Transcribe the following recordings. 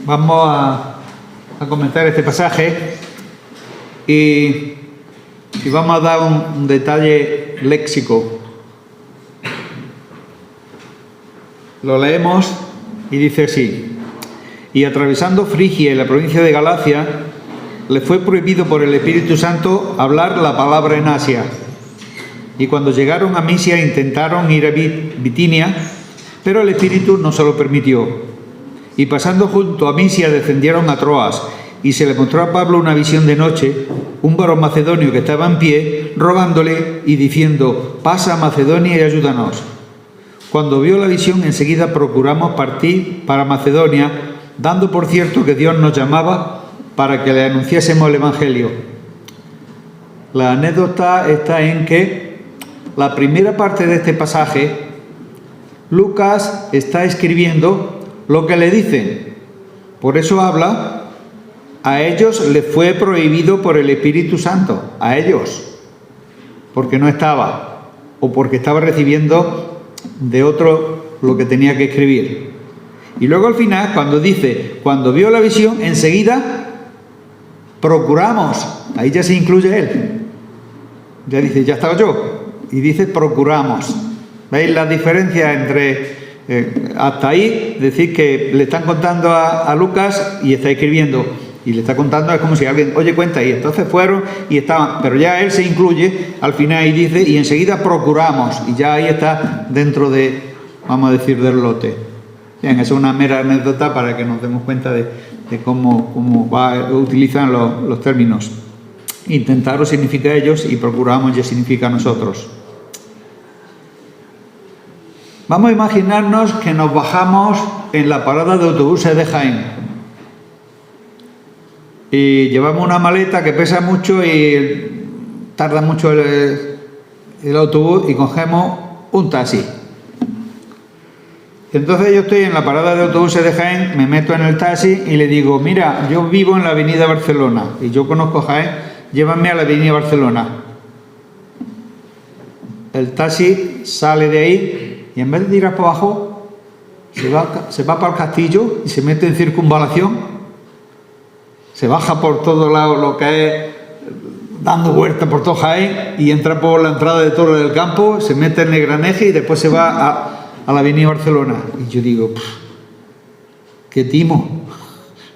Vamos a comentar este pasaje y vamos a dar un detalle léxico. Lo leemos y dice así: y atravesando Frigia y la provincia de Galacia, le fue prohibido por el Espíritu Santo hablar la palabra en Asia. Y cuando llegaron a Misia intentaron ir a Bitinia, pero el Espíritu no se lo permitió. Y pasando junto a Misia descendieron a Troas, y se le mostró a Pablo una visión de noche, un varón macedonio que estaba en pie, rogándole y diciendo: pasa a Macedonia y ayúdanos. Cuando vio la visión, enseguida procuramos partir para Macedonia, dando por cierto que Dios nos llamaba para que le anunciásemos el Evangelio. La anécdota está en que la primera parte de este pasaje, Lucas está escribiendo lo que le dicen. Por eso habla: a ellos les fue prohibido por el Espíritu Santo. A ellos. Porque no estaba. O porque estaba recibiendo de otro lo que tenía que escribir. Y luego al final, cuando dice, cuando vio la visión, enseguida procuramos. Ahí ya se incluye él. Ya dice, ya estaba yo. Y dice, procuramos. ¿Veis la diferencia entre... hasta ahí, decir que le están contando a Lucas y está escribiendo, y le está contando, es como si alguien, oye, cuenta, y entonces fueron y estaban, pero ya él se incluye al final y dice, y enseguida procuramos, y ya ahí está dentro de, vamos a decir, del lote. Bien, eso es una mera anécdota para que nos demos cuenta de cómo utilizan los términos. Intentaros significa ellos y procuramos ya significa nosotros. Vamos a imaginarnos que nos bajamos en la parada de autobuses de Jaén y llevamos una maleta que pesa mucho y tarda mucho el autobús y cogemos un taxi. Entonces yo estoy en la parada de autobuses de Jaén, me meto en el taxi y le digo, mira, yo vivo en la avenida Barcelona y yo conozco Jaén, llévame a la avenida Barcelona. El taxi sale de ahí y en vez de tirar para abajo, se va para el castillo y se mete en circunvalación. Se baja por todo lado, lo que es dando vueltas por todo Jaén, y entra por la entrada de Torre del Campo, se mete en Negraneje y después se va a la avenida Barcelona. Y yo digo, qué timo,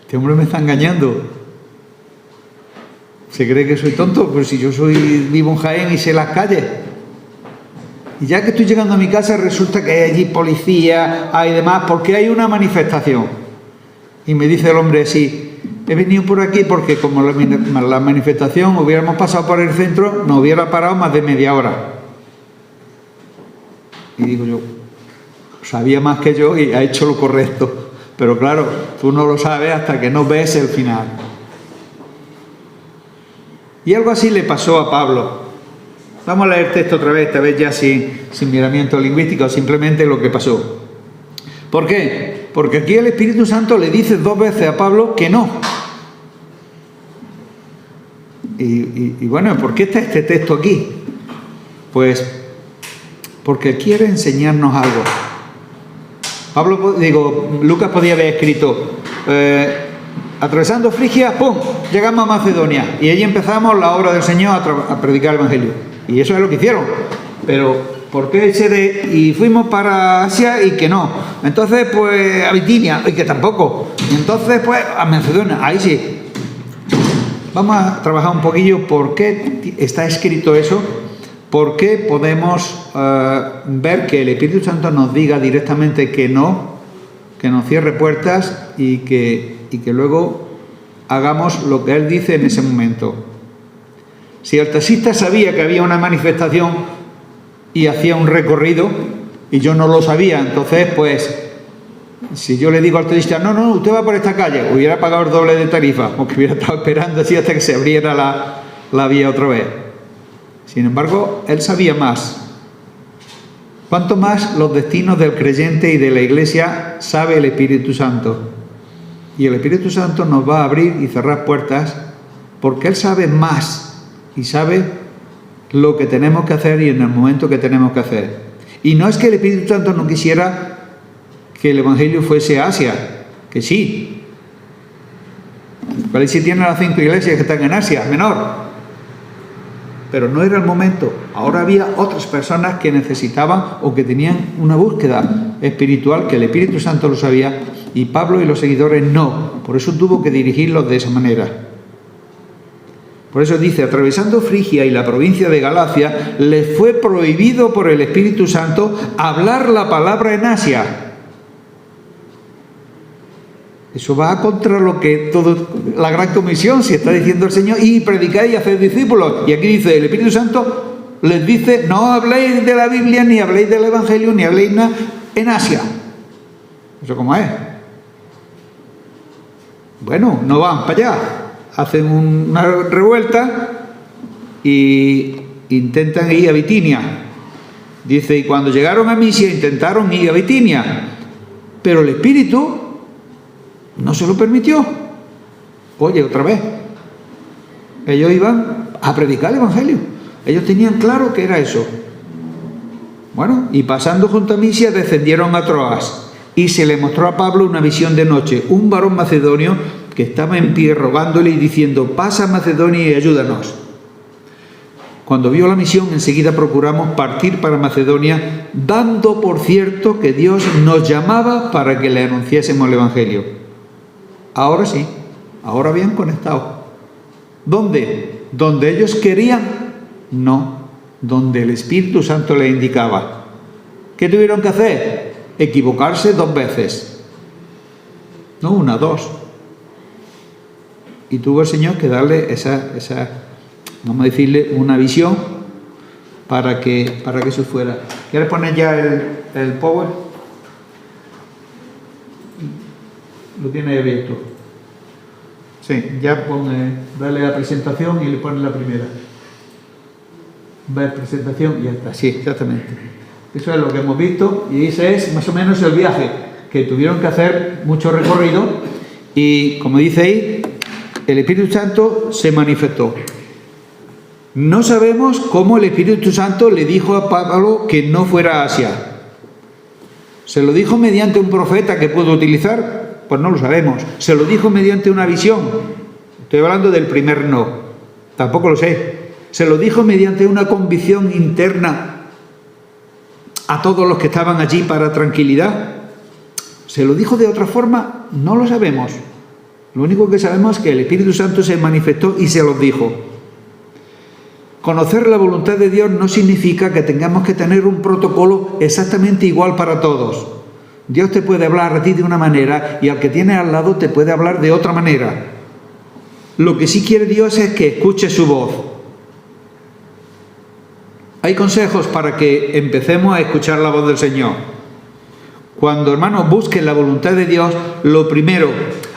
este hombre me está engañando. ¿Se cree que soy tonto? Pues si yo vivo en Jaén y sé las calles. Y ya que estoy llegando a mi casa, resulta que hay allí policía, hay demás, porque hay una manifestación. Y me dice el hombre así, he venido por aquí porque como la manifestación hubiéramos pasado por el centro, nos hubiera parado más de media hora. Y digo yo, sabía más que yo y ha hecho lo correcto. Pero claro, tú no lo sabes hasta que no ves el final. Y algo así le pasó a Pablo. Vamos a leer el texto otra vez, esta vez ya sin miramiento lingüístico, simplemente lo que pasó. ¿Por qué? Porque aquí el Espíritu Santo le dice 2 veces a Pablo que no. Y bueno, ¿por qué está este texto aquí? Pues porque quiere enseñarnos algo. Lucas podía haber escrito, atravesando Frigia, ¡pum!, llegamos a Macedonia y allí empezamos la obra del Señor a predicar el Evangelio. Y eso es lo que hicieron. Pero, ¿por qué y fuimos para Asia y que no? Entonces, pues, a Bitinia, y que tampoco. Y entonces, pues, a Macedonia, ahí sí. Vamos a trabajar un poquillo por qué está escrito eso, por qué podemos ver que el Espíritu Santo nos diga directamente que no, que nos cierre puertas y que luego hagamos lo que Él dice en ese momento. Si el taxista sabía que había una manifestación y hacía un recorrido y yo no lo sabía, entonces pues si yo le digo al taxista, no, usted va por esta calle, hubiera pagado el doble de tarifa, porque hubiera estado esperando así hasta que se abriera la vía otra vez. Sin embargo, él sabía más. ¿Cuánto más los destinos del creyente y de la iglesia sabe el Espíritu Santo? Y el Espíritu Santo nos va a abrir y cerrar puertas porque Él sabe más y sabe lo que tenemos que hacer y en el momento que tenemos que hacer. Y no es que el Espíritu Santo no quisiera que el Evangelio fuese a Asia, que sí, Galacia tiene las 5 iglesias que están en Asia Menor. Pero no era el momento. Ahora había otras personas que necesitaban o que tenían una búsqueda espiritual, que el Espíritu Santo lo sabía, y Pablo y los seguidores no. Por eso tuvo que dirigirlos de esa manera. Por eso dice, atravesando Frigia y la provincia de Galacia, les fue prohibido por el Espíritu Santo hablar la palabra en Asia. Eso va contra lo que la gran comisión, si está diciendo el Señor, y predicad y haced discípulos. Y aquí dice, el Espíritu Santo les dice, no habléis de la Biblia, ni habléis del Evangelio, ni habléis nada en Asia. ¿Eso cómo es? Bueno, no van para allá. Hacen una revuelta y intentan ir a Bitinia. Dice, y cuando llegaron a Misia intentaron ir a Bitinia, pero el Espíritu no se lo permitió. Oye, otra vez. Ellos iban a predicar el Evangelio. Ellos tenían claro que era eso. Bueno, y pasando junto a Misia descendieron a Troas. Y se le mostró a Pablo una visión de noche. Un varón macedonio que estaba en pie rogándole y diciendo, pasa a Macedonia y ayúdanos. Cuando vio la misión, enseguida procuramos partir para Macedonia, dando por cierto que Dios nos llamaba para que le anunciásemos el Evangelio. Ahora sí, ahora bien conectado. ¿Dónde? ¿Donde ellos querían? No, donde el Espíritu Santo les indicaba. ¿Qué tuvieron que hacer? Equivocarse 2 veces. No una, 2. Y tuvo el Señor que darle esa vamos a decirle, una visión para que eso fuera. ¿Quieres poner ya el power? Lo tiene abierto. Sí, ya dale la presentación y le pones la primera. Ver presentación y ya está. Sí, exactamente. Eso es lo que hemos visto y ese es más o menos el viaje que tuvieron que hacer mucho recorrido y, como dice ahí, el Espíritu Santo se manifestó. No sabemos cómo el Espíritu Santo le dijo a Pablo que no fuera a Asia. ¿Se lo dijo mediante un profeta que pudo utilizar? Pues no lo sabemos. ¿Se lo dijo mediante una visión? Estoy hablando del primer no. Tampoco lo sé. ¿Se lo dijo mediante una convicción interna a todos los que estaban allí para tranquilidad? ¿Se lo dijo de otra forma? No lo sabemos. Lo único que sabemos es que el Espíritu Santo se manifestó y se los dijo. Conocer la voluntad de Dios no significa que tengamos que tener un protocolo exactamente igual para todos. Dios te puede hablar a ti de una manera y al que tienes al lado te puede hablar de otra manera. Lo que sí quiere Dios es que escuches su voz. Hay consejos para que empecemos a escuchar la voz del Señor. Cuando, hermanos, busques la voluntad de Dios, lo primero,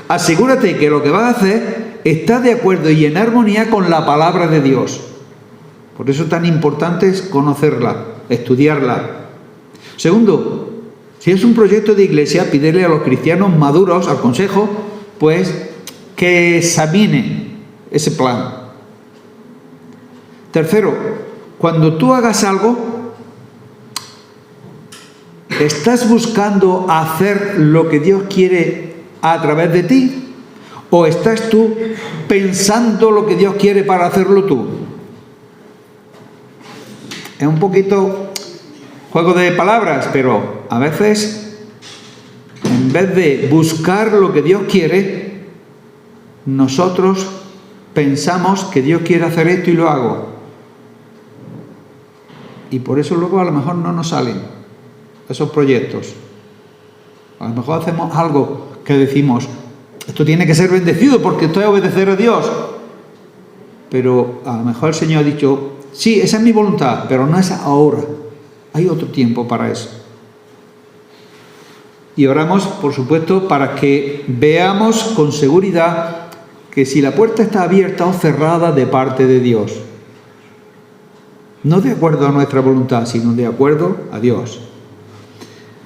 asegúrate que lo que vas a hacer está de acuerdo y en armonía con la palabra de Dios. Por eso tan importante es conocerla, estudiarla. Segundo, si es un proyecto de iglesia, pídele a los cristianos maduros, al consejo, pues que examinen ese plan. Tercero, cuando tú hagas algo, ¿estás buscando hacer lo que Dios quiere a través de ti? ¿O estás tú pensando lo que Dios quiere para hacerlo tú? Es un poquito juego de palabras, pero a veces, en vez de buscar lo que Dios quiere, nosotros pensamos que Dios quiere hacer esto y lo hago. Y por eso luego a lo mejor no nos salen esos proyectos. A lo mejor hacemos algo que decimos, esto tiene que ser bendecido porque esto es obedecer a Dios. Pero a lo mejor el Señor ha dicho, sí, esa es mi voluntad, pero no es ahora. Hay otro tiempo para eso. Y oramos, por supuesto, para que veamos con seguridad que si la puerta está abierta o cerrada de parte de Dios. No de acuerdo a nuestra voluntad, sino de acuerdo a Dios.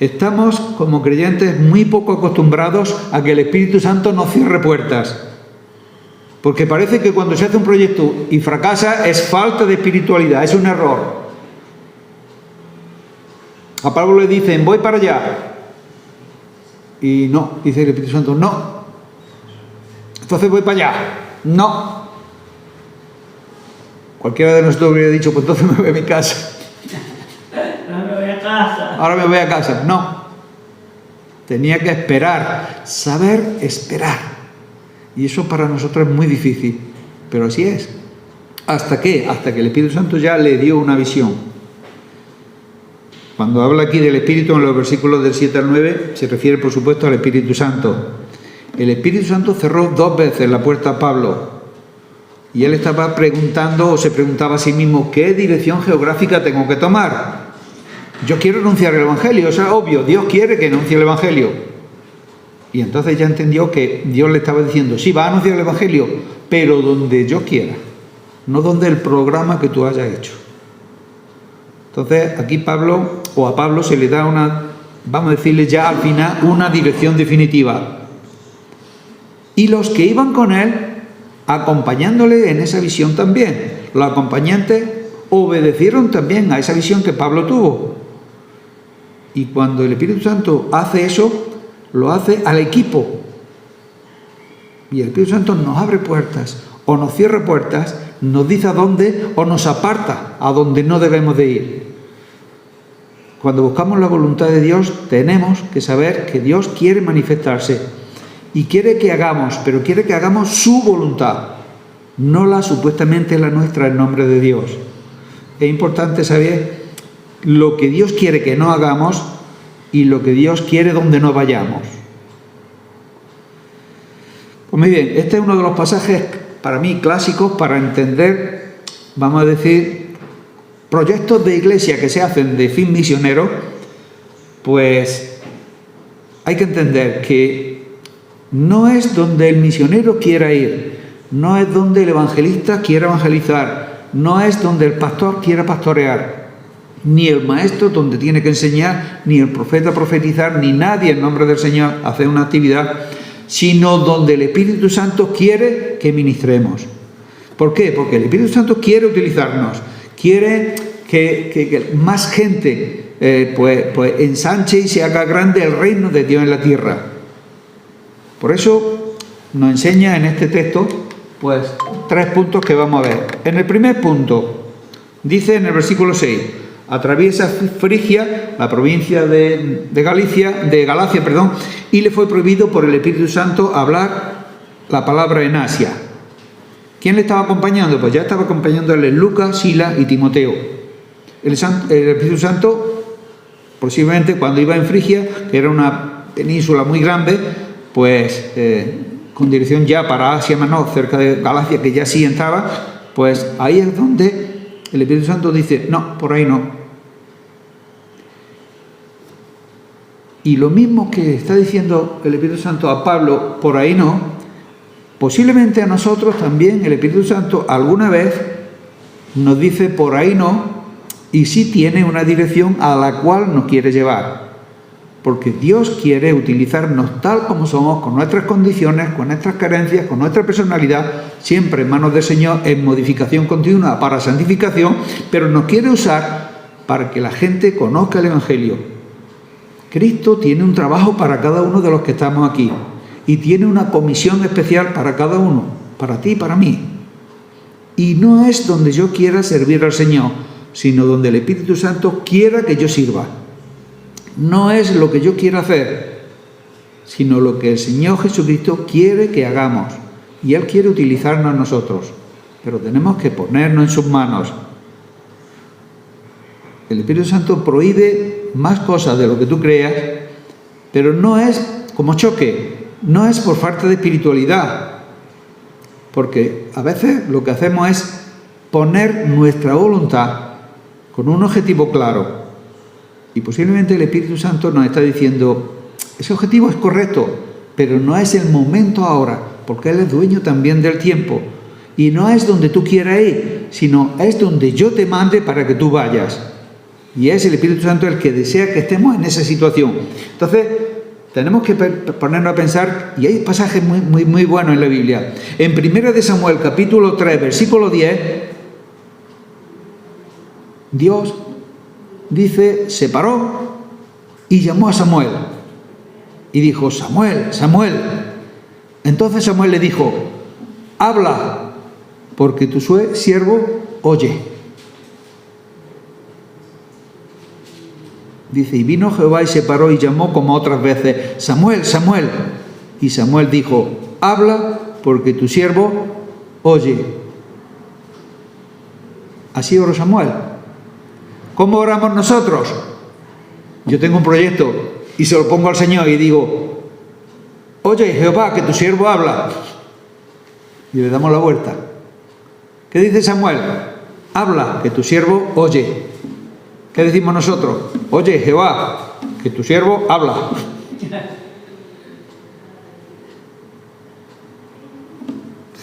Estamos, como creyentes, muy poco acostumbrados a que el Espíritu Santo nos cierre puertas. Porque parece que cuando se hace un proyecto y fracasa es falta de espiritualidad, es un error. A Pablo le dicen, voy para allá. Y no, dice el Espíritu Santo, no. entonces voy para allá. No. Cualquiera de nosotros hubiera dicho, pues entonces me voy a mi casa. Ahora me voy a casa. Ahora me voy a casa. No. Tenía que esperar, saber esperar. Y eso para nosotros es muy difícil, pero así es. ¿Hasta qué? Hasta que el Espíritu Santo ya le dio una visión. Cuando habla aquí del Espíritu en los versículos del 7 al 9, se refiere por supuesto al Espíritu Santo. El Espíritu Santo cerró 2 veces la puerta a Pablo. Y él estaba preguntando, o se preguntaba a sí mismo, ¿qué dirección geográfica tengo que tomar? Yo quiero anunciar el Evangelio, eso es obvio, Dios quiere que anuncie el Evangelio. Y entonces ya entendió que Dios le estaba diciendo, sí, va a anunciar el Evangelio, pero donde yo quiera, no donde el programa que tú hayas hecho. Entonces aquí Pablo, o a Pablo se le da una, vamos a decirle ya al final, una dirección definitiva. Y los que iban con él, acompañándole en esa visión también, los acompañantes obedecieron también a esa visión que Pablo tuvo. Y cuando el Espíritu Santo hace eso, lo hace al equipo. Y el Espíritu Santo nos abre puertas, o nos cierra puertas, nos dice a dónde, o nos aparta a donde no debemos de ir. Cuando buscamos la voluntad de Dios, tenemos que saber que Dios quiere manifestarse y quiere que hagamos, pero quiere que hagamos su voluntad, no la supuestamente la nuestra en nombre de Dios. Es importante saber lo que Dios quiere que no hagamos y lo que Dios quiere donde no vayamos. Pues muy bien, este es uno de los pasajes para mí clásicos para entender, vamos a decir, proyectos de iglesia que se hacen de fin misionero. Pues hay que entender que no es donde el misionero quiera ir, no es donde el evangelista quiera evangelizar, no es donde el pastor quiera pastorear, ni el maestro donde tiene que enseñar, ni el profeta profetizar, ni nadie en nombre del Señor hacer una actividad, sino donde el Espíritu Santo quiere que ministremos. ¿Por qué? Porque el Espíritu Santo quiere utilizarnos, quiere que más gente pues ensanche y se haga grande el reino de Dios en la tierra. Por eso nos enseña en este texto pues 3 puntos que vamos a ver. En el primer punto, dice en el versículo 6, atraviesa Frigia, la provincia de Galacia, y le fue prohibido por el Espíritu Santo hablar la palabra en Asia. ¿Quién le estaba acompañando? Pues ya estaba acompañándole Lucas, Silas y Timoteo. El Espíritu Santo, posiblemente cuando iba en Frigia, que era una península muy grande, pues con dirección ya para Asia Menor, cerca de Galacia, que ya sí entraba, pues ahí es donde el Espíritu Santo dice, no, por ahí no. Y lo mismo que está diciendo el Espíritu Santo a Pablo, por ahí no, posiblemente a nosotros también el Espíritu Santo alguna vez nos dice por ahí no, y sí tiene una dirección a la cual nos quiere llevar. Porque Dios quiere utilizarnos tal como somos, con nuestras condiciones, con nuestras carencias, con nuestra personalidad, siempre en manos del Señor, en modificación continua para santificación, pero nos quiere usar para que la gente conozca el Evangelio. Cristo tiene un trabajo para cada uno de los que estamos aquí y tiene una comisión especial para cada uno, para ti y para mí. Y no es donde yo quiera servir al Señor, sino donde el Espíritu Santo quiera que yo sirva. No es lo que yo quiera hacer, sino lo que el Señor Jesucristo quiere que hagamos. Y Él quiere utilizarnos a nosotros, pero tenemos que ponernos en sus manos. El Espíritu Santo prohíbe más cosas de lo que tú creas, pero no es como choque, no es por falta de espiritualidad, porque a veces lo que hacemos es poner nuestra voluntad con un objetivo claro. Y posiblemente el Espíritu Santo nos está diciendo, ese objetivo es correcto, pero no es el momento ahora, porque Él es dueño también del tiempo. Y no es donde tú quieras ir, sino es donde yo te mande para que tú vayas. Y es el Espíritu Santo el que desea que estemos en esa situación. Entonces, tenemos que ponernos a pensar, y hay pasajes muy buenos en la Biblia. En 1 de Samuel, capítulo 3, versículo 10, Dios dice, se paró y llamó a Samuel. Y dijo, Samuel, Samuel. Entonces Samuel le dijo: habla, porque tu siervo oye. Dice: y vino Jehová y se paró y llamó como otras veces: Samuel, Samuel. Y Samuel dijo: habla, porque tu siervo oye. Así oró Samuel. ¿Cómo oramos nosotros? Yo tengo un proyecto y se lo pongo al Señor y digo: oye, Jehová, que tu siervo habla. Y le damos la vuelta. ¿Qué dice Samuel? Habla, que tu siervo oye. ¿Qué decimos nosotros? Oye, Jehová, que tu siervo habla.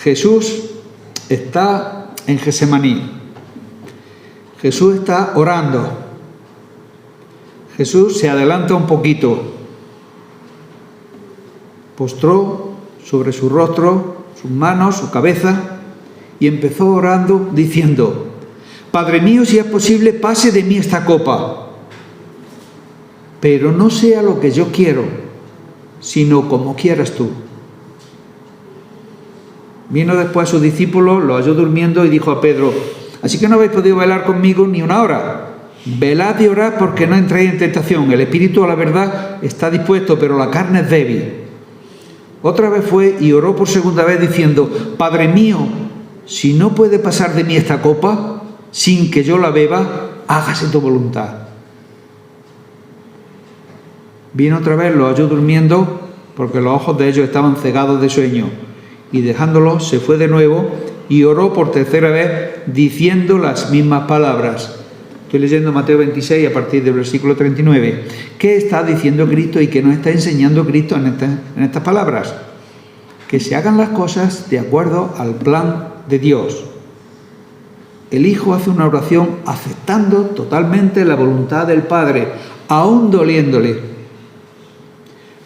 Jesús está en Getsemaní. Jesús está orando. Jesús se adelanta un poquito. Postró sobre su rostro, sus manos, su cabeza, y empezó orando diciendo: Padre mío, si es posible, pase de mí esta copa, pero no sea lo que yo quiero, sino como quieras tú. Vino después a sus discípulos, lo halló durmiendo y dijo a Pedro: así que no habéis podido velar conmigo ni una hora. Velad y orad porque no entréis en tentación. El espíritu, a la verdad, está dispuesto, pero la carne es débil. Otra vez fue y oró por segunda vez diciendo: Padre mío, si no puede pasar de mí esta copa sin que yo la beba, hágase tu voluntad. Vino otra vez, lo halló durmiendo, porque los ojos de ellos estaban cegados de sueño, y dejándolo se fue de nuevo y oró por tercera vez diciendo las mismas palabras. Estoy leyendo Mateo 26 a partir del versículo 39. ¿Qué está diciendo Cristo y qué nos está enseñando Cristo en estas palabras? Que se hagan las cosas de acuerdo al plan de Dios. El Hijo hace una oración aceptando totalmente la voluntad del Padre, aún doliéndole.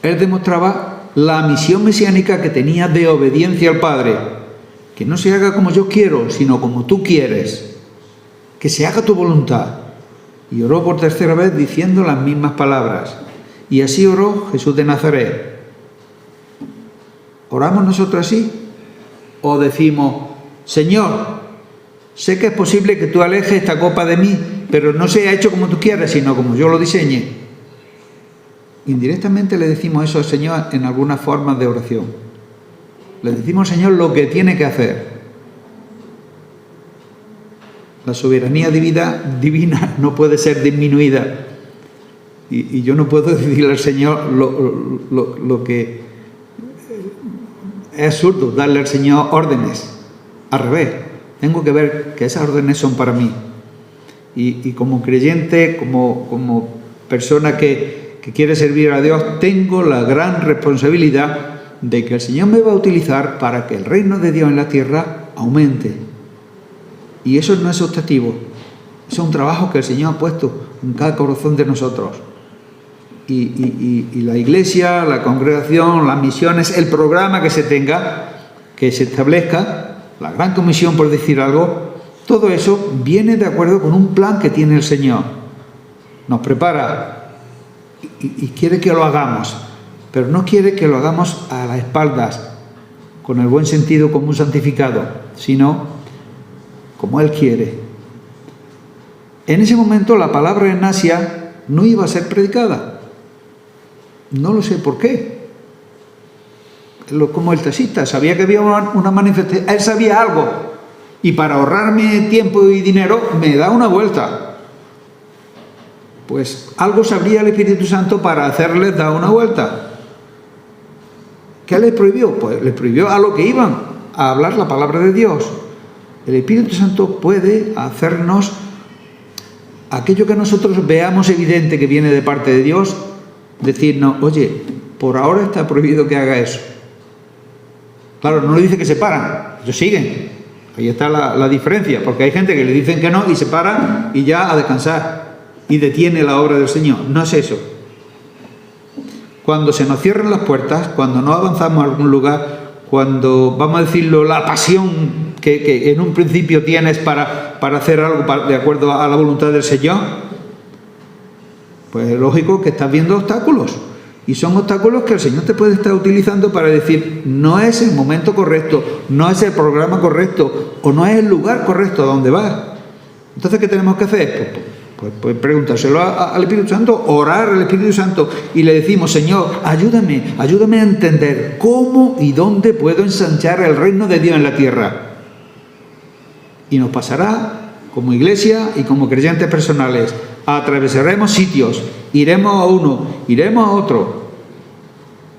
Él demostraba la misión mesiánica que tenía de obediencia al Padre. Que no se haga como yo quiero, sino como tú quieres. Que se haga tu voluntad. Y oró por tercera vez diciendo las mismas palabras. Y así oró Jesús de Nazaret. ¿Oramos nosotros así? ¿O decimos: Señor, sé que es posible que tú alejes esta copa de mí, pero no sea hecho como tú quieras, sino como yo lo diseñe? Indirectamente le decimos eso al Señor en algunas formas de oración. Le decimos al Señor lo que tiene que hacer. La soberanía divina no puede ser disminuida. Y yo no puedo decirle al Señor lo que... Es absurdo darle al Señor órdenes. Al revés, tengo que ver que esas órdenes son para mí. Y como creyente, como persona que quiere servir a Dios, tengo la gran responsabilidad de que el Señor me va a utilizar para que el reino de Dios en la tierra aumente. Y eso no es optativo, eso es un trabajo que el Señor ha puesto en cada corazón de nosotros. Y la iglesia, la congregación, las misiones, el programa que se tenga, que se establezca, la gran comisión, por decir algo, todo eso viene de acuerdo con un plan que tiene el Señor. Nos prepara y quiere que lo hagamos, pero no quiere que lo hagamos a las espaldas, con el buen sentido como un santificado, sino como Él quiere. En ese momento la palabra en Asia no iba a ser predicada. No lo sé por qué. Como el taxista, sabía que había una manifestación, él sabía algo, y para ahorrarme tiempo y dinero me da una vuelta. Pues algo sabría el Espíritu Santo para hacerles dar una vuelta. ¿Qué les prohibió? Pues les prohibió a lo que iban, a hablar la palabra de Dios. El Espíritu Santo puede hacernos aquello que nosotros veamos evidente que viene de parte de Dios, decirnos: oye, por ahora está prohibido que haga eso. Claro, no le dice que se paran, ellos siguen. Ahí está la diferencia, porque hay gente que le dicen que no y se paran y ya a descansar y detiene la obra del Señor. No es eso. Cuando se nos cierran las puertas, cuando no avanzamos a algún lugar, cuando, vamos a decirlo, la pasión que en un principio tienes para hacer algo de acuerdo a la voluntad del Señor, pues es lógico que estás viendo obstáculos. Y son obstáculos que el Señor te puede estar utilizando para decir, no es el momento correcto, no es el programa correcto, o no es el lugar correcto a donde vas. Entonces, ¿qué tenemos que hacer? Pues preguntárselo al Espíritu Santo, orar al Espíritu Santo y le decimos, Señor, ayúdame a entender cómo y dónde puedo ensanchar el reino de Dios en la tierra. Y nos pasará como iglesia y como creyentes personales. Atravesaremos sitios, iremos a uno, iremos a otro.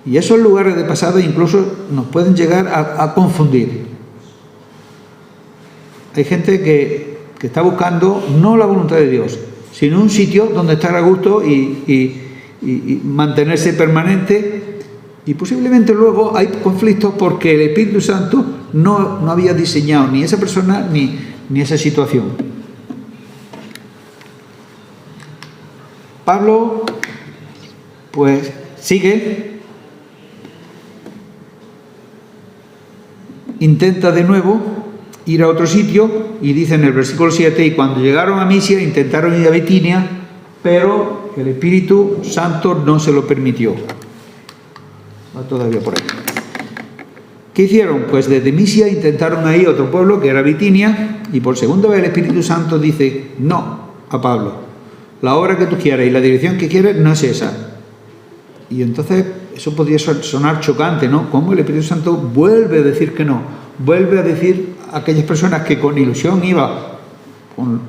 Y esos lugares de pasada incluso nos pueden llegar a confundir. Hay gente que está buscando no la voluntad de Dios, sino un sitio donde estar a gusto y mantenerse permanente. Y posiblemente luego hay conflictos porque el Espíritu Santo no había diseñado ni esa persona ni esa situación. Pablo, pues, sigue, intenta de nuevo ir a otro sitio y dice en el versículo 7, y cuando llegaron a Misia intentaron ir a Bitinia, pero el Espíritu Santo no se lo permitió. Va todavía por ahí. ¿Qué hicieron? Pues desde Misia intentaron ahí otro pueblo que era Bitinia, y por segunda vez el Espíritu Santo dice no a Pablo. La obra que tú quieras y la dirección que quieres no es esa. Y entonces eso podría sonar chocante, ¿no? ¿Cómo el Espíritu Santo vuelve a decir que no? Vuelve a decir a aquellas personas que con ilusión iban,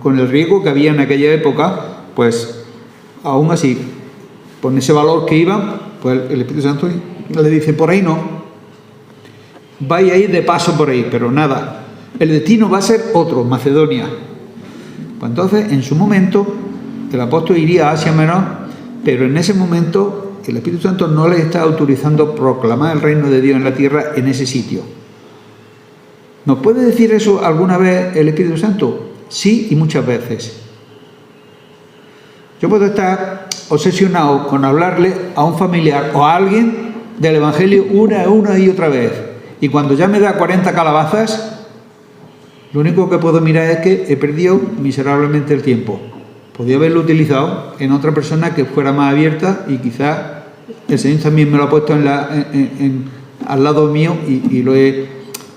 con el riesgo que había en aquella época, pues aún así, con ese valor que iban, pues el Espíritu Santo le dice, por ahí no. Vaya a ir de paso por ahí, pero nada. El destino va a ser otro, Macedonia. Pues entonces, en su momento, el apóstol iría a Asia Menor, pero en ese momento el Espíritu Santo no le está autorizando a proclamar el reino de Dios en la tierra en ese sitio. ¿Nos puede decir eso alguna vez el Espíritu Santo? Sí, y muchas veces. Yo puedo estar obsesionado con hablarle a un familiar o a alguien del Evangelio una y otra vez. Y cuando ya me da 40 calabazas, lo único que puedo mirar es que he perdido miserablemente el tiempo. Podría haberlo utilizado en otra persona que fuera más abierta y quizás el Señor también me lo ha puesto al lado mío y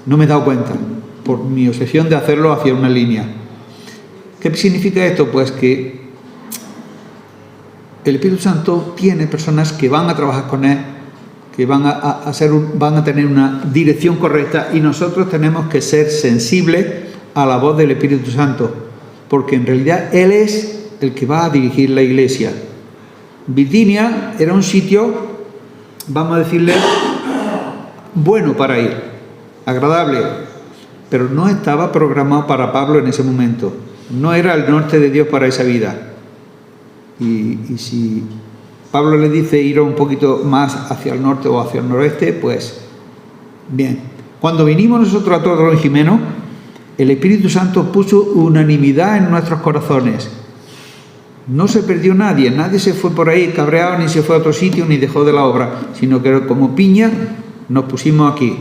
no me he dado cuenta por mi obsesión de hacerlo hacia una línea. ¿Qué significa esto? Pues que el Espíritu Santo tiene personas que van a trabajar con Él, que van a tener una dirección correcta, y nosotros tenemos que ser sensibles a la voz del Espíritu Santo, porque en realidad Él es el que va a dirigir la iglesia. Bitinia era un sitio, vamos a decirle, bueno para ir, agradable, pero no estaba programado para Pablo en ese momento. No era el norte de Dios para esa vida. Y si Pablo le dice ir un poquito más hacia el norte o hacia el noroeste, pues bien. Cuando vinimos nosotros a Torre Jimeno, el Espíritu Santo puso unanimidad en nuestros corazones. No se perdió nadie se fue por ahí cabreado, ni se fue a otro sitio, ni dejó de la obra, sino que como piña nos pusimos aquí.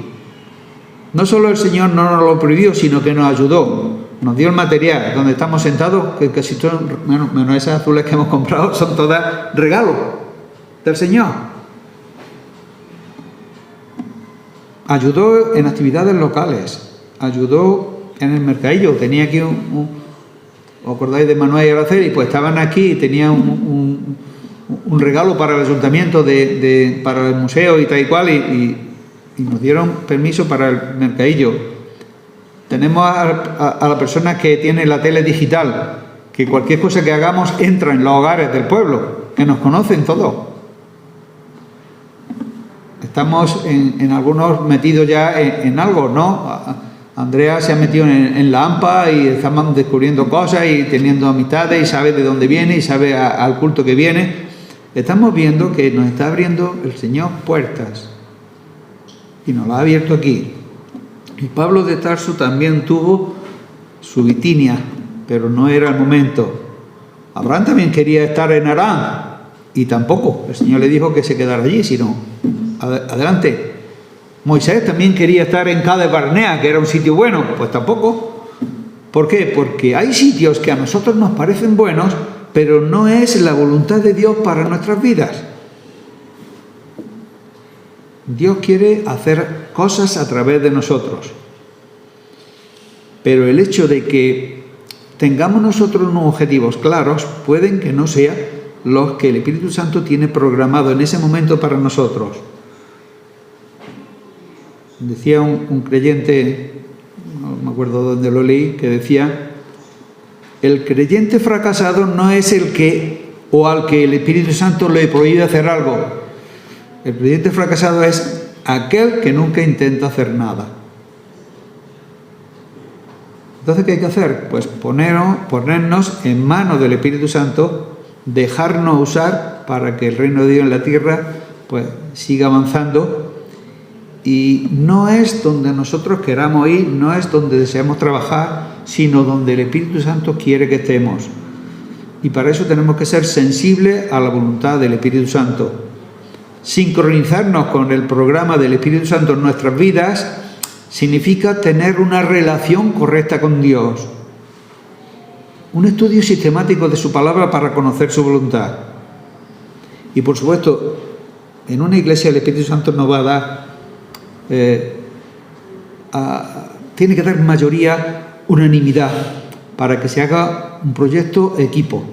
No solo el Señor no nos lo prohibió, sino que nos ayudó, nos dio el material, donde estamos sentados, que casi todos, bueno, menos esas azules que hemos comprado, son todas regalos del Señor. Ayudó en actividades locales, ayudó en el mercadillo. Tenía aquí ¿os acordáis de Manuel y Araceli? Pues estaban aquí y tenían un regalo para el ayuntamiento, para el museo y tal y cual, y nos dieron permiso para el mercadillo. Tenemos a la persona que tiene la tele digital, que cualquier cosa que hagamos entra en los hogares del pueblo, que nos conocen todos. Estamos en algunos metidos ya en algo, ¿no? Andrea se ha metido en la AMPA y estamos descubriendo cosas y teniendo amistades y sabe de dónde viene y sabe al culto que viene. Estamos viendo que nos está abriendo el Señor puertas y nos las ha abierto aquí. Y Pablo de Tarso también tuvo su Bitinia, pero no era el momento. Abraham también quería estar en Harán y tampoco. El Señor le dijo que se quedara allí, sino adelante. Moisés también quería estar en Cades Barnea, que era un sitio bueno, pues tampoco. ¿Por qué? Porque hay sitios que a nosotros nos parecen buenos, pero no es la voluntad de Dios para nuestras vidas. Dios quiere hacer cosas a través de nosotros. Pero el hecho de que tengamos nosotros unos objetivos claros pueden que no sean los que el Espíritu Santo tiene programado en ese momento para nosotros. Decía un creyente, no me acuerdo dónde lo leí, que decía: el creyente fracasado no es el que o al que el Espíritu Santo le prohíbe hacer algo. El creyente fracasado es aquel que nunca intenta hacer nada. Entonces, ¿qué hay que hacer? Pues ponernos en manos del Espíritu Santo, dejarnos usar para que el reino de Dios en la tierra pues siga avanzando. Y no es donde nosotros queramos ir, no es donde deseamos trabajar, sino donde el Espíritu Santo quiere que estemos. Y para eso tenemos que ser sensibles a la voluntad del Espíritu Santo. Sincronizarnos con el programa del Espíritu Santo en nuestras vidas significa tener una relación correcta con Dios. Un estudio sistemático de su palabra para conocer su voluntad. Y por supuesto, en una iglesia el Espíritu Santo nos va a dar, tiene que dar mayoría, unanimidad, para que se haga un proyecto equipo.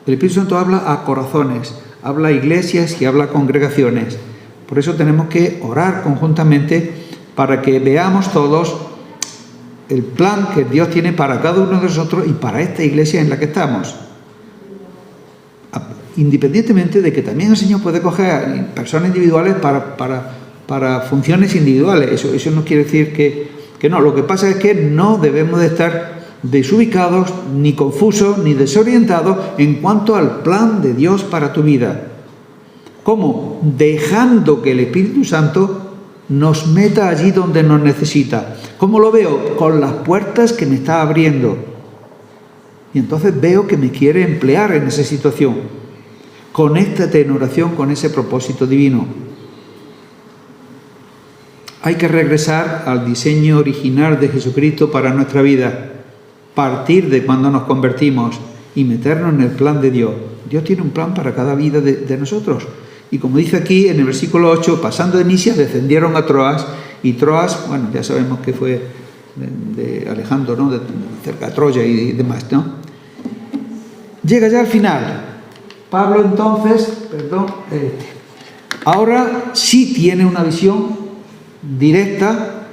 El Espíritu Santo habla a corazones, habla a iglesias y habla a congregaciones. Por eso tenemos que orar conjuntamente para que veamos todos el plan que Dios tiene para cada uno de nosotros y para esta iglesia en la que estamos. Independientemente de que también el Señor puede coger personas individuales para funciones individuales. Eso no quiere decir que no. Lo que pasa es que no debemos de estar desubicados, ni confusos, ni desorientados en cuanto al plan de Dios para tu vida. ¿Cómo? Dejando que el Espíritu Santo nos meta allí donde nos necesita. ¿Cómo lo veo? Con las puertas que me está abriendo. Y entonces veo que me quiere emplear en esa situación. Conéctate en oración con ese propósito divino. Hay que regresar al diseño original de Jesucristo para nuestra vida. Partir de cuando nos convertimos y meternos en el plan de Dios. Dios tiene un plan para cada vida de nosotros. Y como dice aquí en el versículo 8, pasando de Misia descendieron a Troas, y Troas, bueno, ya sabemos que fue de Alejandro, ¿no? De cerca de Troya y demás, ¿no? Llega ya al final. Pablo entonces, ahora sí tiene una visión directa.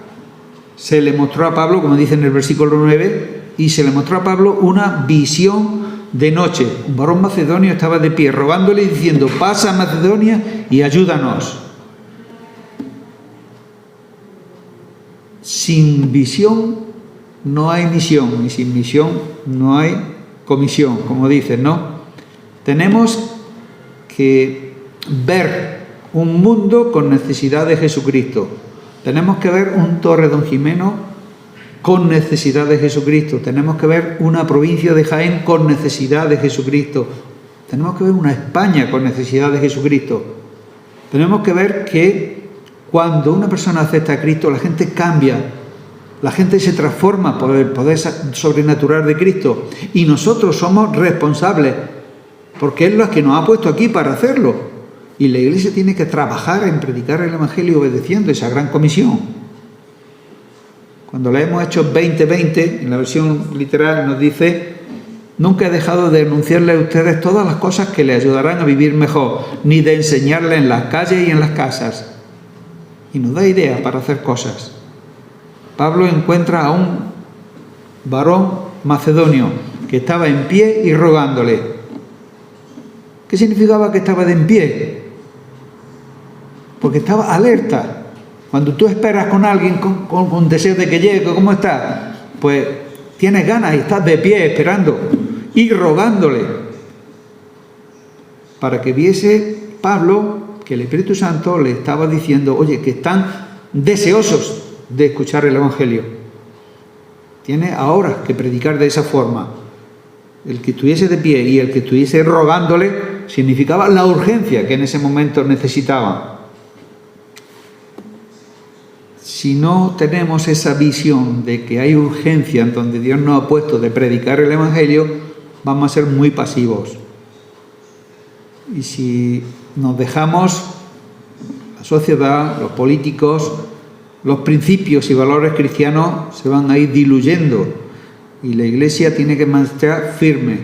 Se le mostró a Pablo, como dice en el versículo 9, y se le mostró a Pablo una visión de noche. Un varón macedonio estaba de pie, rogándole y diciendo: pasa a Macedonia y ayúdanos. Sin visión no hay misión, y sin misión no hay comisión, como dicen, ¿no? Tenemos que ver un mundo con necesidad de Jesucristo. Tenemos que ver un Torredonjimeno con necesidad de Jesucristo. Tenemos que ver una provincia de Jaén con necesidad de Jesucristo. Tenemos que ver una España con necesidad de Jesucristo. Tenemos que ver que cuando una persona acepta a Cristo, la gente cambia, la gente se transforma por el poder sobrenatural de Cristo. Y nosotros somos responsables, porque Él es el que nos ha puesto aquí para hacerlo. Y la Iglesia tiene que trabajar en predicar el Evangelio obedeciendo esa gran comisión. Cuando leemos Hechos 20:20, en la versión literal nos dice: nunca he dejado de anunciarles a ustedes todas las cosas que les ayudarán a vivir mejor, ni de enseñarles en las calles y en las casas. Y nos da ideas para hacer cosas. Pablo encuentra a un varón macedonio que estaba en pie y rogándole. ¿Qué significaba que estaba de en pie? Porque estaba alerta. Cuando tú esperas con alguien con deseo de que llegue, ¿cómo estás? Pues tienes ganas y estás de pie esperando y rogándole. Para que viese Pablo que el Espíritu Santo le estaba diciendo: oye, que están deseosos de escuchar el Evangelio. Tiene ahora que predicar de esa forma. El que estuviese de pie y el que estuviese rogándole significaba la urgencia que en ese momento necesitaban. Si no tenemos esa visión de que hay urgencia en donde Dios nos ha puesto de predicar el Evangelio, vamos a ser muy pasivos. Y si nos dejamos, la sociedad, los políticos, los principios y valores cristianos se van a ir diluyendo y la Iglesia tiene que marchar firme.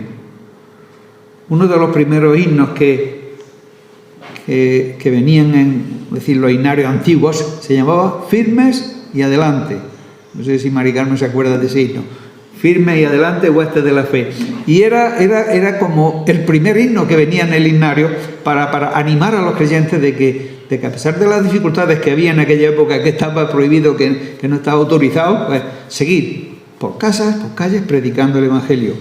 Uno de los primeros himnos que venían en los himnarios antiguos se llamaba Firmes y Adelante. No sé si Mari Carmen se acuerda de ese himno. Firmes y adelante, huestes de la fe. Y era como el primer himno que venía en el himnario para animar a los creyentes de que a pesar de las dificultades que había en aquella época, que estaba prohibido, que no estaba autorizado, pues seguir por casas, por calles, predicando el Evangelio.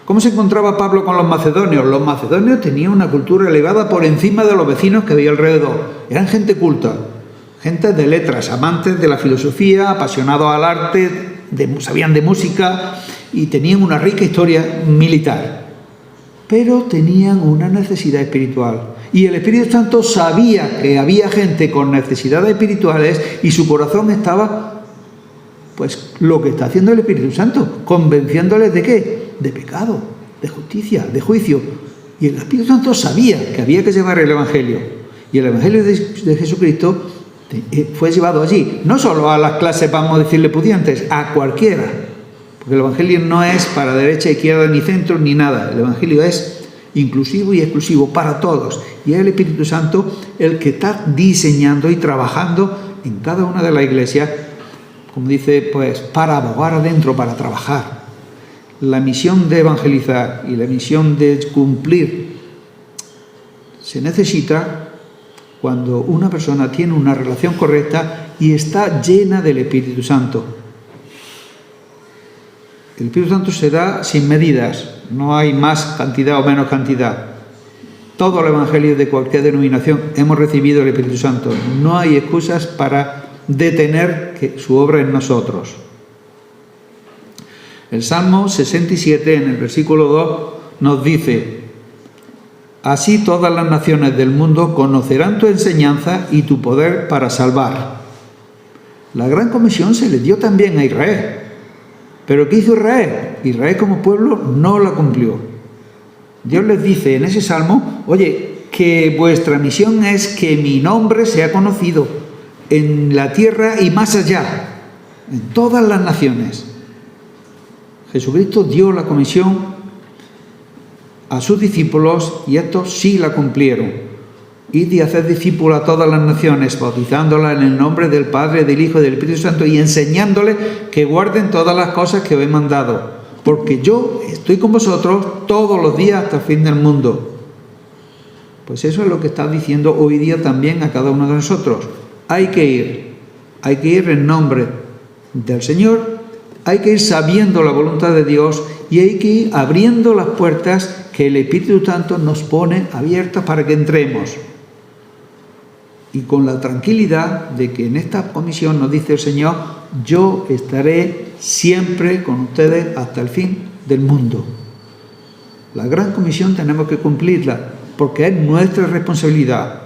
¿Cómo se encontraba Pablo con los macedonios? Los macedonios tenían una cultura elevada por encima de los vecinos que había alrededor. Eran gente culta, gente de letras, amantes de la filosofía, apasionados al arte, sabían de música y tenían una rica historia militar. Pero tenían una necesidad espiritual. Y el Espíritu Santo sabía que había gente con necesidades espirituales y su corazón estaba, pues, lo que está haciendo el Espíritu Santo, convenciéndoles ¿de qué? De pecado, de justicia, de juicio. Y el Espíritu Santo sabía que había que llevar el Evangelio. Y el Evangelio de Jesucristo fue llevado allí, no solo a las clases, vamos a decirle, pudientes, a cualquiera. Porque el Evangelio no es para derecha, izquierda, ni centro, ni nada. El Evangelio es inclusivo y exclusivo para todos. Y es el Espíritu Santo el que está diseñando y trabajando en cada una de las iglesias, como dice, pues para abogar adentro, para trabajar. La misión de evangelizar y la misión de cumplir se necesita cuando una persona tiene una relación correcta y está llena del Espíritu Santo. El Espíritu Santo se da sin medidas, no hay más cantidad o menos cantidad. Todo el Evangelio de cualquier denominación hemos recibido el Espíritu Santo. No hay excusas para detener su obra en nosotros. El Salmo 67, en el versículo 2, nos dice: así todas las naciones del mundo conocerán tu enseñanza y tu poder para salvar. La gran comisión se le dio también a Israel. ¿Pero qué hizo Israel? Israel como pueblo no la cumplió. Dios les dice en ese salmo: oye, que vuestra misión es que mi nombre sea conocido en la tierra y más allá, en todas las naciones. Jesucristo dio la comisión a sus discípulos y estos sí la cumplieron. Id y haced discípulos a todas las naciones, bautizándolas en el nombre del Padre, del Hijo y del Espíritu Santo y enseñándoles que guarden todas las cosas que os he mandado, porque yo estoy con vosotros todos los días hasta el fin del mundo. Pues eso es lo que está diciendo hoy día también a cada uno de nosotros. Hay que ir en nombre del Señor, hay que ir sabiendo la voluntad de Dios y hay que ir abriendo las puertas que el Espíritu Santo nos pone abiertas para que entremos. Y con la tranquilidad de que en esta comisión nos dice el Señor: yo estaré siempre con ustedes hasta el fin del mundo. La gran comisión tenemos que cumplirla porque es nuestra responsabilidad.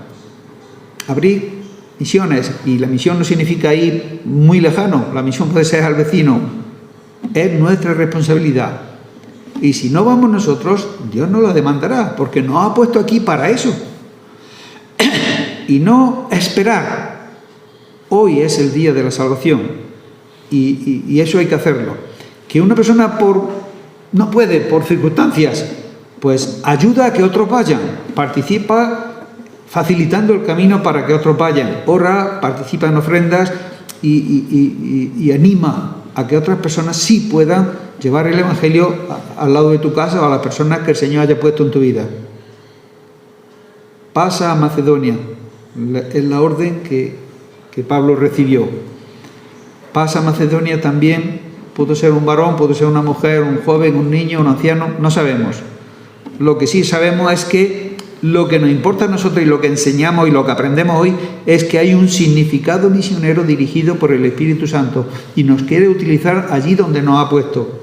Abrir misiones, y la misión no significa ir muy lejano, la misión puede ser al vecino. Es nuestra responsabilidad. Y si no vamos nosotros, Dios nos la demandará, porque nos ha puesto aquí para eso. Y no esperar. Hoy es el día de la salvación. Y eso hay que hacerlo. Que una persona no puede, por circunstancias, pues ayuda a que otros vayan. Participa facilitando el camino para que otros vayan. Ora, participa en ofrendas y anima a que otras personas sí puedan llevar el Evangelio al lado de tu casa o a las personas que el Señor haya puesto en tu vida. Pasa a Macedonia, es la orden que Pablo recibió. Pasa a Macedonia también, pudo ser un varón, pudo ser una mujer, un joven, un niño, un anciano, no sabemos. Lo que sí sabemos es que lo que nos importa a nosotros y lo que enseñamos y lo que aprendemos hoy es que hay un significado misionero dirigido por el Espíritu Santo y nos quiere utilizar allí donde nos ha puesto.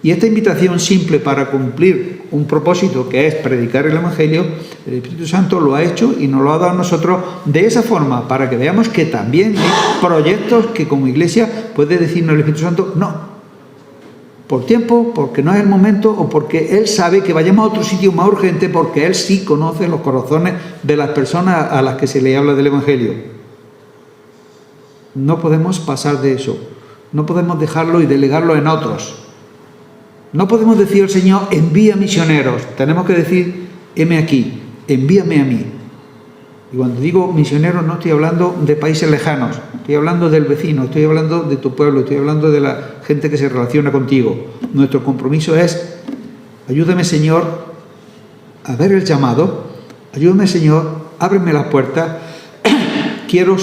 Y esta invitación simple para cumplir un propósito que es predicar el Evangelio, el Espíritu Santo lo ha hecho y nos lo ha dado a nosotros de esa forma, para que veamos que también hay proyectos que como iglesia puede decirnos el Espíritu Santo: no, por tiempo, porque no es el momento o porque Él sabe que vayamos a otro sitio más urgente, porque Él sí conoce los corazones de las personas a las que se le habla del Evangelio. No podemos pasar de eso. No podemos dejarlo y delegarlo en otros. No podemos decir al Señor, envía misioneros. Tenemos que decir, heme aquí, envíame a mí. Y cuando digo misioneros no estoy hablando de países lejanos, estoy hablando del vecino, estoy hablando de tu pueblo, estoy hablando de la gente que se relaciona contigo. Nuestro compromiso es, ayúdame Señor a ver el llamado, ayúdame Señor, ábreme las puertas, quiero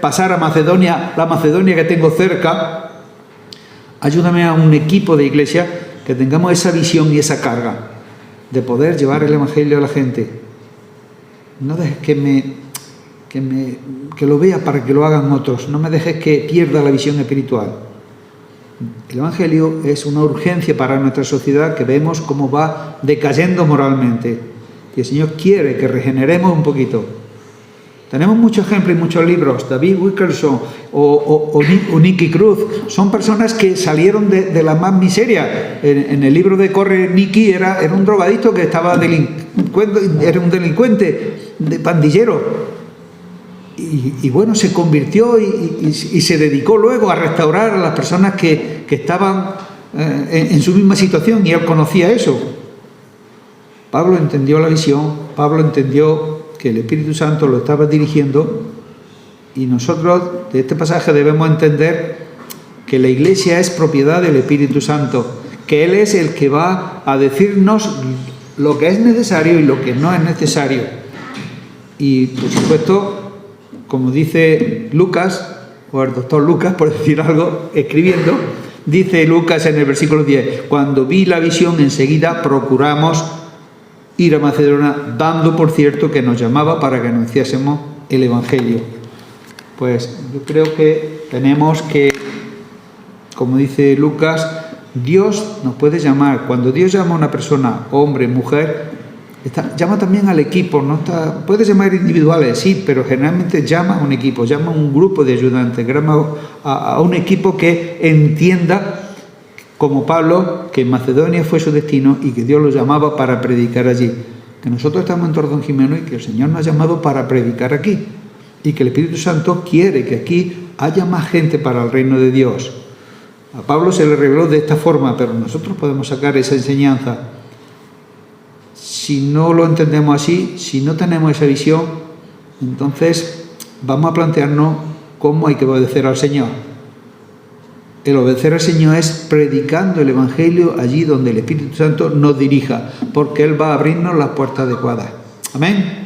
pasar a Macedonia, la Macedonia que tengo cerca, ayúdame a un equipo de iglesia que tengamos esa visión y esa carga de poder llevar el Evangelio a la gente. No dejes que lo vea para que lo hagan otros. No me dejes que pierda la visión espiritual. El Evangelio es una urgencia para nuestra sociedad que vemos cómo va decayendo moralmente. Y el Señor quiere que regeneremos un poquito. Tenemos muchos ejemplos y muchos libros. David Wilkerson o Nicky Cruz son personas que salieron de la más miseria. En el libro de Corre, Nicky era un drogadicto que estaba era un delincuente, de pandillero. Y bueno, se convirtió y se dedicó luego a restaurar a las personas que estaban en su misma situación, y él conocía eso. Pablo entendió la visión, Pablo entendió que el Espíritu Santo lo estaba dirigiendo, y nosotros de este pasaje debemos entender que la Iglesia es propiedad del Espíritu Santo, que Él es el que va a decirnos lo que es necesario y lo que no es necesario. Y por supuesto, como dice Lucas, o el doctor Lucas, por decir algo, escribiendo, dice Lucas en el versículo 10, cuando vi la visión enseguida procuramos ir a Macedonia, dando por cierto que nos llamaba para que anunciásemos el Evangelio. Pues yo creo que tenemos que, como dice Lucas, Dios nos puede llamar. Cuando Dios llama a una persona, hombre, mujer, llama también al equipo. Puede llamar individuales, sí, pero generalmente llama a un equipo, llama a un grupo de ayudantes, llama a un equipo que entienda, como Pablo, que en Macedonia fue su destino y que Dios lo llamaba para predicar allí. Que nosotros estamos en Tordón-Jimeno y que el Señor nos ha llamado para predicar aquí. Y que el Espíritu Santo quiere que aquí haya más gente para el reino de Dios. A Pablo se le reveló de esta forma, pero nosotros podemos sacar esa enseñanza. Si no lo entendemos así, si no tenemos esa visión, entonces vamos a plantearnos cómo hay que obedecer al Señor. El obedecer al Señor es predicando el Evangelio allí donde el Espíritu Santo nos dirija, porque Él va a abrirnos las puertas adecuadas. Amén.